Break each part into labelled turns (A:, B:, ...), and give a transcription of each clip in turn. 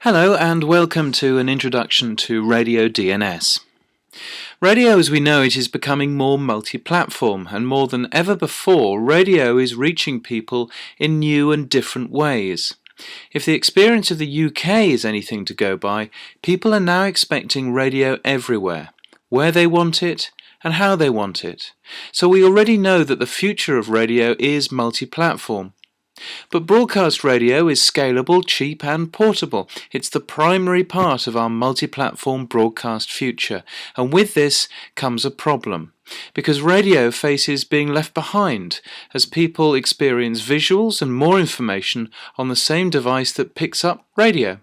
A: Hello and welcome to an introduction to RadioDNS. Radio as we know it is becoming more multi-platform, and more than ever before, radio is reaching people in new and different ways. If the experience of the UK is anything to go by, people are now expecting radio everywhere, where they want it and how they want it. So we already know that the future of radio is multi-platform. But broadcast radio is scalable, cheap and portable. It's the primary part of our multi-platform broadcast future, and with this comes a problem, because radio faces being left behind as people experience visuals and more information on the same device that picks up radio.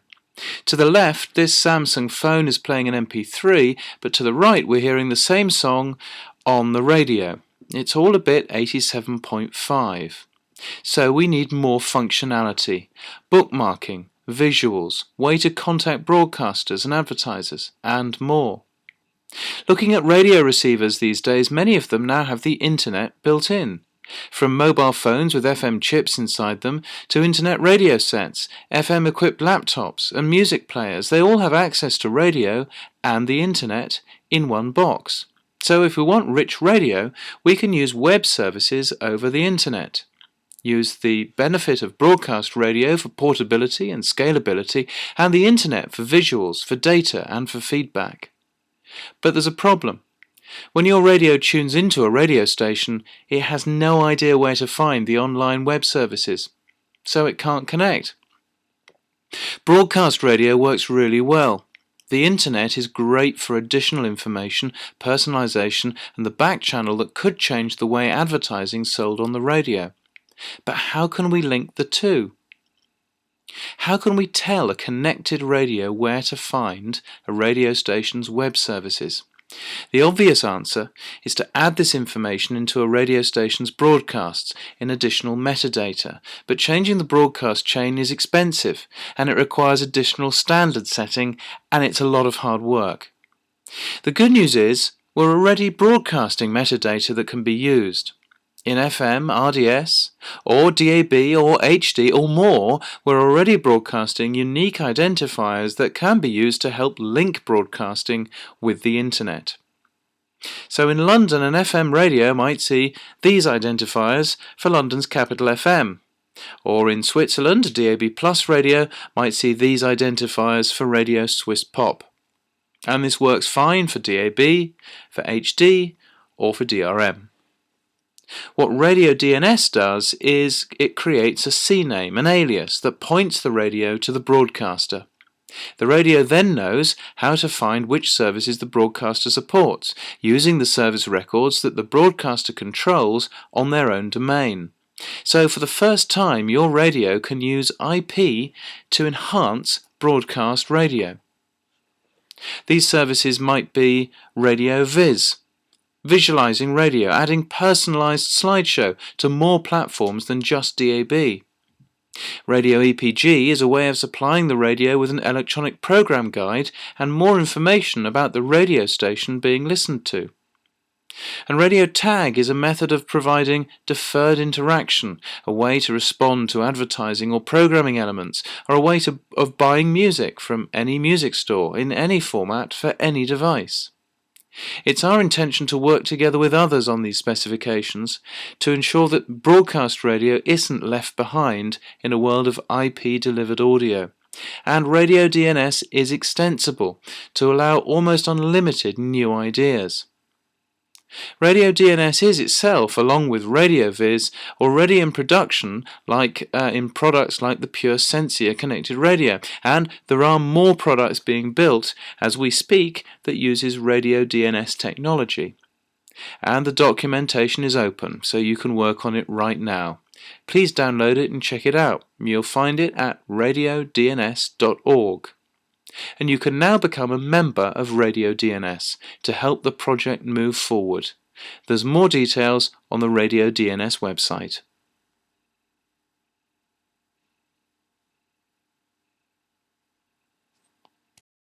A: To the left, this Samsung phone is playing an MP3, but to the right we're hearing the same song on the radio. It's all a bit 87.5. So we need more functionality, bookmarking, visuals, way to contact broadcasters and advertisers, and more. Looking at radio receivers these days, many of them now have the internet built in. From mobile phones with FM chips inside them to internet radio sets, FM-equipped laptops and music players, they all have access to radio and the internet in one box. So if we want rich radio, we can use web services over the internet. Use the benefit of broadcast radio for portability and scalability, and the internet for visuals, for data and for feedback. But there's a problem. When your radio tunes into a radio station, it has no idea where to find the online web services, so it can't connect. Broadcast radio works really well. The internet is great for additional information, personalization, and the back channel that could change the way advertising is sold on the radio. But how can we link the two? How can we tell a connected radio where to find a radio station's web services? The obvious answer is to add this information into a radio station's broadcasts in additional metadata, but changing the broadcast chain is expensive and it requires additional standard setting, and it's a lot of hard work. The good news is we're already broadcasting metadata that can be used. In FM, RDS, or DAB, or HD, or more, we're already broadcasting unique identifiers that can be used to help link broadcasting with the internet. So in London, an FM radio might see these identifiers for London's capital FM, or in Switzerland, a DAB Plus radio might see these identifiers for Radio Swiss Pop. And this works fine for DAB, for HD, or for DRM. What RadioDNS does is it creates a CNAME, an alias, that points the radio to the broadcaster. The radio then knows how to find which services the broadcaster supports, using the service records that the broadcaster controls on their own domain. So for the first time, your radio can use IP to enhance broadcast radio. These services might be Radio Viz, visualizing radio, adding personalized slideshow to more platforms than just DAB. Radio EPG is a way of supplying the radio with an electronic program guide and more information about the radio station being listened to. And Radio Tag is a method of providing deferred interaction, a way to respond to advertising or programming elements, or a way of buying music from any music store in any format for any device. It's our intention to work together with others on these specifications to ensure that broadcast radio isn't left behind in a world of IP-delivered audio. And RadioDNS is extensible to allow almost unlimited new ideas. RadioDNS is itself, along with RadioViz, already in production in products like the Pure Sensia connected radio, and there are more products being built as we speak that uses RadioDNS technology. And the documentation is open, so you can work on it right now. Please download it and check it out. You'll find it at radiodns.org. And you can now become a member of RadioDNS to help the project move forward. There's more details on the RadioDNS website.